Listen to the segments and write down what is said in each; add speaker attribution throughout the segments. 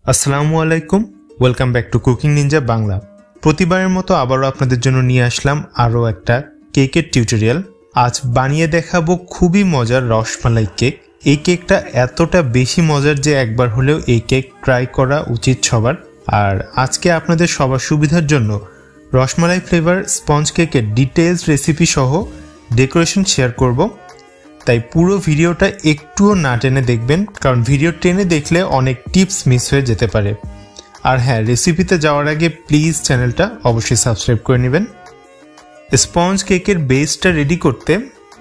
Speaker 1: আসসালামু আলাইকুম, welcome back to cooking Ninja Bangla. প্রতিবারের মতো আবারও আপনাদের জন্য নিয়ে আসলাম আরও একটা কেকের টিউটোরিয়াল। আজ বানিয়ে দেখাবো খুবই মজার রসমালাই কেক। এই কেকটা এতটা বেশি মজার যে একবার হলেও এই কেক ট্রাই করা উচিত সবার। আর আজকে আপনাদের সবার সুবিধার জন্য রসমালাই ফ্লেভার স্পঞ্জ কেকের ডিটেলস রেসিপি সহ ডেকোরেশন শেয়ার করব। তাই পুরো ভিডিওটা একটুও না টেনে দেখবেন, কারণ ভিডিও টেনে দেখলে অনেক টিপস মিস হয়ে যেতে পারে। আর হ্যাঁ, রেসিপিতে যাওয়ার আগে প্লিজ চ্যানেলটা অবশ্যই সাবস্ক্রাইব করে নেবেন। স্পঞ্জ কেকের বেসটা রেডি করতে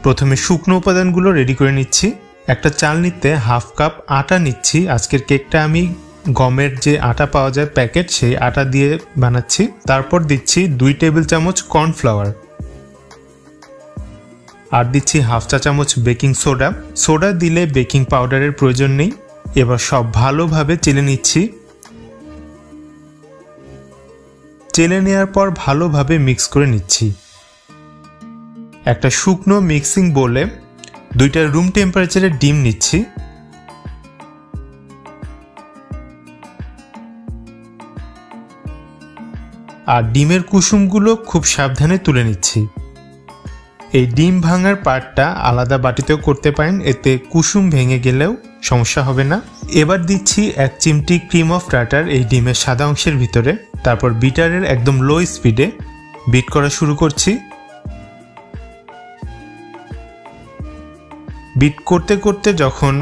Speaker 1: প্রথমে শুকনো উপাদানগুলো রেডি করে নিচ্ছি। একটা চালনিতে হাফ কাপ আটা নিচ্ছি। আজকের কেকটা আমি গমের যে আটা পাওয়া যায় প্যাকেট, সেই আটা দিয়ে বানাচ্ছি। তারপর দিচ্ছি 2 টেবিল চামচ কর্নফ্লাওয়ার, আর দিচ্ছি হাফ চা চামচ বেকিং সোডা। সোডা দিলে বেকিং পাউডারের প্রয়োজন নেই। এবার সব ভালোভাবে চেলে নিচ্ছি। চেলে নেওয়ার পর ভালোভাবে মিক্স করে নিচ্ছি। একটা শুকনো মিক্সিং বোলে 2টা রুম টেম্পারেচারের ডিম নিচ্ছি। আর ডিমের কুসুমগুলো খুব সাবধানে তুলে নিচ্ছি। এই ডিম ভাঙার পার্টটা আলাদা বাটিতেও করতে পারেন, এতে কুসুম ভেঙে গেলেও সমস্যা হবে না। এবার দিচ্ছি 1 চিমটি ক্রিম অফ টার্টার এই ডিমের সাদা অংশের ভিতরে। তারপর বিটারের একদম লো স্পিডে বিট করা শুরু করছি। বিট করতে করতে যখন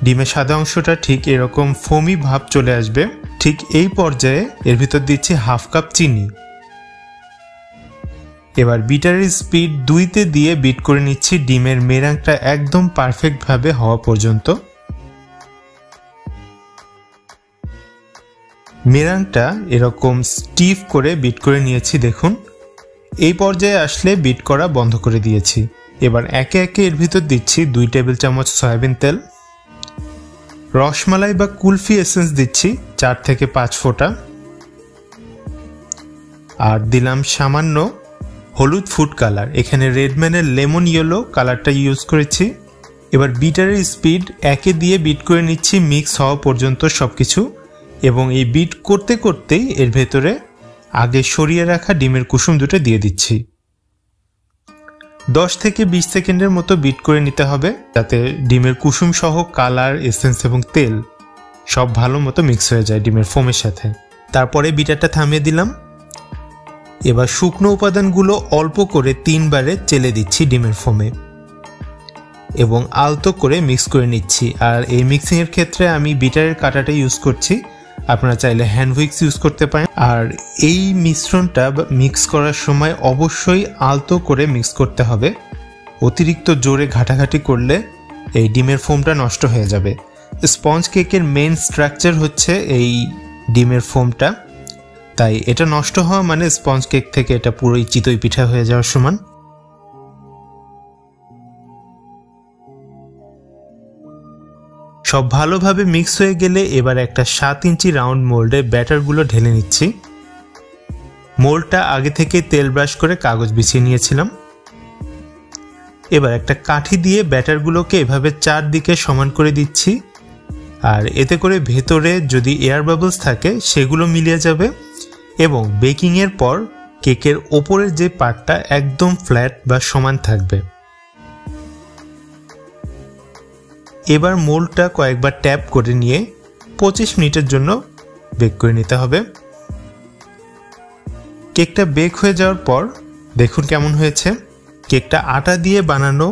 Speaker 1: ডিমের সাদা অংশটা ঠিক এরকম ফোমি ভাব চলে আসবে, ঠিক এই পর্যায়ে এর ভিতর দিচ্ছি হাফ কাপ চিনি। এবার বিটারের স্পিড 2তে দিয়ে বিট করে নিচ্ছি ডিমের মেরাংটা একদম পারফেক্ট ভাবে হওয়া পর্যন্ত। মেরাংটা এরকম স্টিফ করে বিট করে নিয়েছি। দেখুন, এই পর্যায়ে আসলে বিট করা বন্ধ করে দিয়েছি। এবার একে একে এর ভিতর দিচ্ছি 2 টেবিল চামচ সয়াবিন তেল, রসমালাই বা কুলফি এসেন্স দিচ্ছি 4 থেকে 5 ফোঁটা, আর দিলাম সামান্য হলুদ ফুড কালার। এখানে রেডম্যানের লেমন ইয়েলো কালারটা ইউজ করেছি। এবার বিটারের স্পিড 1-এ দিয়ে বিট করে নিচ্ছি মিক্স হওয়া পর্যন্ত সবকিছু। এবং এই বিট করতে করতেই এর ভেতরে আগে সরিয়ে রাখা ডিমের কুসুম দুটো দিয়ে দিচ্ছি। 10 থেকে 20 সেকেন্ডের মতো বিট করে নিতে হবে, যাতে ডিমের কুসুম সহ কালার, এসেন্স এবং তেল সব ভালো মতো মিক্স হয়ে যায় ডিমের ফোমের সাথে। তারপরে বিটারটা থামিয়ে দিলাম। এবার শুকনো উপাদানগুলো অল্প করে 3 বারে চেলে দিচ্ছি ডিমের ফোমে এবং আলতো করে মিক্স করে নিচ্ছি। আর এই মিক্সিংয়ের ক্ষেত্রে আমি বিটারের কাঁটাটা ইউজ করছি, আপনারা চাইলে হ্যান্ড হুইক্স ইউজ করতে পারেন। আর এই মিশ্রণটা মিক্স করার সময় অবশ্যই আলতো করে মিক্স করতে হবে। অতিরিক্ত জোরে ঘাটাঘাটি করলে এই ডিমের ফোমটা নষ্ট হয়ে যাবে। স্পঞ্জ কেকের মেইন স্ট্রাকচার হচ্ছে এই ডিমের ফোমটা, তাই এটা নষ্ট হওয়া মানে স্পঞ্জ কেক থেকে এটা পুরোই চিতই পিঠা হয়ে যাওয়ার সমান। সব ভালোভাবে মিক্স হয়ে গেলে এবার একটা 7 ইঞ্চি রাউন্ড মোল্ডে ব্যাটারগুলো ঢেলে নিচ্ছি। মোল্ডটা আগে থেকে তেল ব্রাশ করে কাগজ বিছিয়ে নিয়েছিলাম। এবার একটা কাঠি দিয়ে ব্যাটারগুলোকে এভাবে 4 দিকে সমান করে দিচ্ছি। আর এতে করে ভেতরে যদি এয়ার বাবলস থাকে সেগুলো মিলিয়ে যাবে এবং বেকিংয়ের পর কেকের ওপরের যে পার্টটা একদম ফ্ল্যাট বা সমান থাকবে। এবার মোল্ডটা কয়েকবার ট্যাপ করে নিয়ে 25 মিনিটের জন্য বেক করে নিতে হবে। কেকটা বেক হয়ে যাওয়ার পর দেখুন কেমন হয়েছে। কেকটা আটা দিয়ে বানানো,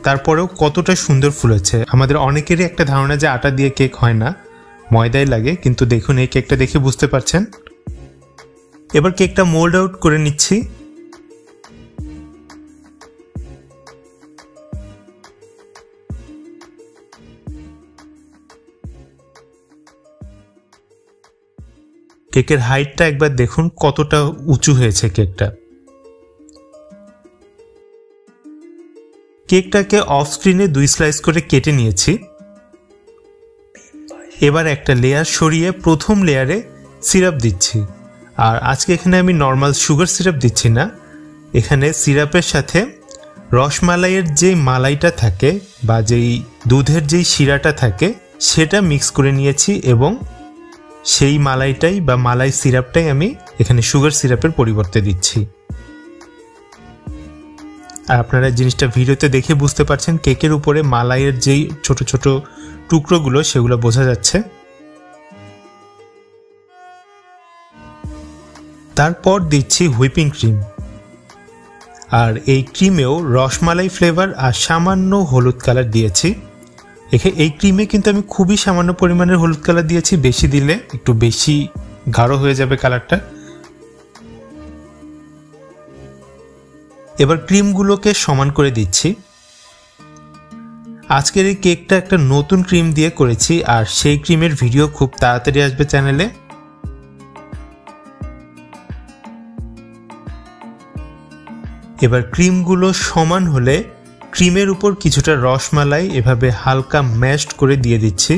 Speaker 1: তারপরেও কতটা সুন্দর ফুলেছে। আমাদের অনেকেরই একটা ধারণা যে আটা দিয়ে কেক হয় না, ময়দাই লাগে, কিন্তু দেখুন এই কেকটা দেখে বুঝতে পারছেন। এবার কেকটা মোল্ড আউট করে নিচ্ছি। কেকের হাইটটা একবার দেখুন কতটা উঁচু হয়েছে কেকটা। কেকটাকে অফ স্ক্রিনে 2 স্লাইস করে কেটে নিয়েছি। এবার একটা লেয়ার সরিয়ে প্রথম লেয়ারে সিরাপ দিচ্ছি। আর আজকে এখানে আমি নর্মাল সুগার সিরাপ দিচ্ছি না, এখানে সিরাপের সাথে রসমালাইয়ের যে মালাইটা থাকে বা যেই দুধের যেই শিরাটা থাকে সেটা মিক্স করে নিয়েছি এবং সেই মালাইটাই বা মালাই সিরাপটাই আমি এখানে সুগার সিরাপের পরিবর্তে দিচ্ছি। আর আপনারা জিনিসটা ভিডিওতে দেখে বুঝতে পারছেন কেকের উপরে মালাইয়ের যেই ছোট ছোট টুকরোগুলো সেগুলো বোঝা যাচ্ছে। তারপর দিচ্ছি হুইপিং ক্রিম, আর এই ক্রিমেও রসমালাই ফ্লেভার আর সামান্য হলুদ কালার দিয়েছি। এই ক্রিমে কিন্তু আমি খুবই সামান্য পরিমাণের হলুদ কালার দিয়েছি, বেশি দিলে একটু বেশি গাঢ় হয়ে যাবে কালারটা। এবার ক্রিমগুলোকে সমান করে দিচ্ছি। আজকের এই কেকটা একটা নতুন ক্রিম দিয়ে করেছি, আর সেই ক্রিমের ভিডিও খুব তাড়াতাড়ি আসবে চ্যানেলে। এবার ক্রিমগুলো সমান হলে ক্রিমের উপর কিছুটা রসমালাই এভাবে হালকা ম্যাশড করে দিয়ে দিচ্ছি।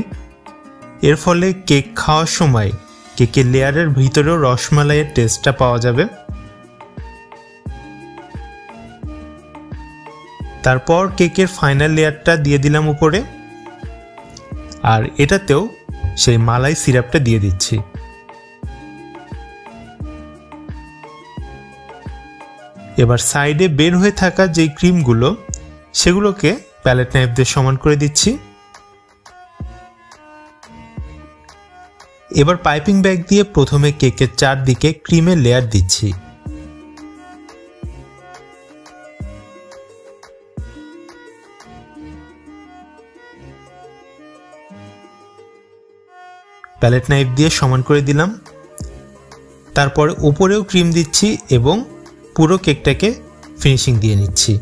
Speaker 1: এর ফলে কেক খাওয়ার সময় কেকের লেয়ারের ভিতরেও রসমালাইয়ের টেস্টটা পাওয়া যাবে। তারপর কেকের ফাইনাল লেয়ারটা দিয়ে দিলাম উপরে, আর এটাতেও সেই মালাই সিরাপটা দিয়ে দিচ্ছি। এবার সাইডে বের হয়ে থাকা যে ক্রিমগুলো সেগুলোকে প্যালেট নাইফ দিয়ে সমান করে দিচ্ছি। এবার পাইপিং ব্যাগ দিয়ে প্রথমে কেকের চারদিকে ক্রিমের লেয়ার দিচ্ছি। প্যালেট নাইফ দিয়ে সমান করে দিলাম। তারপর উপরেও ক্রিম দিচ্ছি এবং পুরো কেকটাকে ফিনিশিং দিয়ে নিচ্ছি।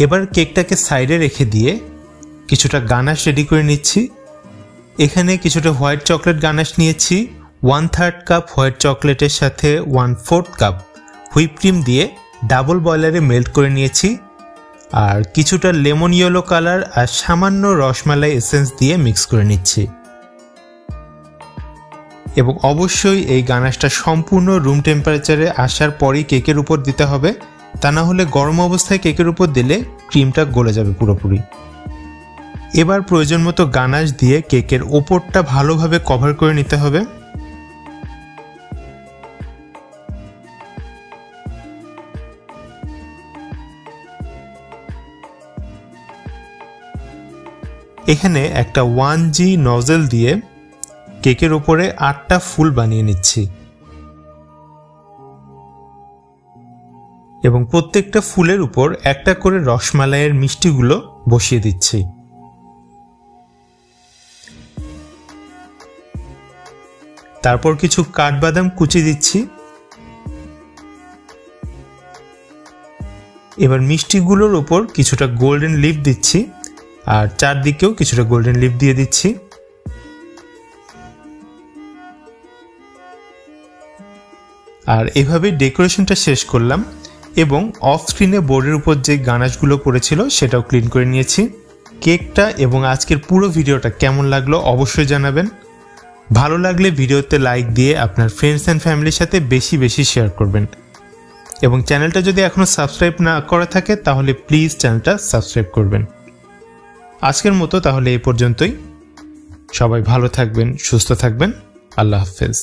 Speaker 1: এবার কেকটাকে সাইডে রেখে দিয়ে কিছুটা গানাশ রেডি করে নিচ্ছি। এখানে কিছুটা হোয়াইট চকলেট গানাশ নিয়েছি। 1/3 কাপ হোয়াইট চকলেটের সাথে 1/4 কাপ হুইপ ক্রিম দিয়ে ডাবল বয়লারে মেল্ট করে নিয়েছি, আর কিছুটা লেমন ইয়েলো কালার আর সামান্য রসমালাই এসেন্স দিয়ে মিক্স করে নিচ্ছি। এবং অবশ্যই এই গানাশটা সম্পূর্ণ রুম টেম্পারেচারে আসার পরই কেকের উপর দিতে হবে, তা না হলে গরম অবস্থায় কেকের উপর দিলে ক্রিমটা গলে যাবে পুরোপুরি। এবার প্রয়োজন মতো গানাশ দিয়ে কেকের ওপরটা ভালোভাবে কভার করে নিতে হবে। এখানে একটা 1G নজেল দিয়ে কেকের উপরে 8টা ফুল বানিয়ে নিচ্ছি এবং প্রত্যেকটা ফুলের উপর একটা করে রসমালাইয়ের মিষ্টিগুলো বসিয়ে দিচ্ছি। তারপর কিছু কাঠবাদাম কুচি দিচ্ছি। এবার মিষ্টিগুলোর উপর কিছুটা গোল্ডেন লিফ দিচ্ছি, আর চারদিকেও কিছুটা গোল্ডেন লিফ দিয়ে দিচ্ছি। আর এভাবেই ডেকোরেশনটা শেষ করলাম এবং অফ স্ক্রিনে বোর্ডের উপর যে গানাশগুলো পড়েছিল সেটাও ক্লিন করে নিয়েছি। কেকটা এবং আজকের পুরো ভিডিওটা কেমন লাগলো অবশ্যই জানাবেন। ভালো লাগলে ভিডিওতে লাইক দিয়ে আপনার ফ্রেন্ডস অ্যান্ড ফ্যামিলির সাথে বেশি বেশি শেয়ার করবেন, এবং চ্যানেলটা যদি এখনও সাবস্ক্রাইব না করা থাকে তাহলে প্লিজ চ্যানেলটা সাবস্ক্রাইব করবেন। আজকের মতো তাহলে এই পর্যন্তই। সবাই ভালো থাকবেন, সুস্থ থাকবেন। আল্লাহ হাফেজ।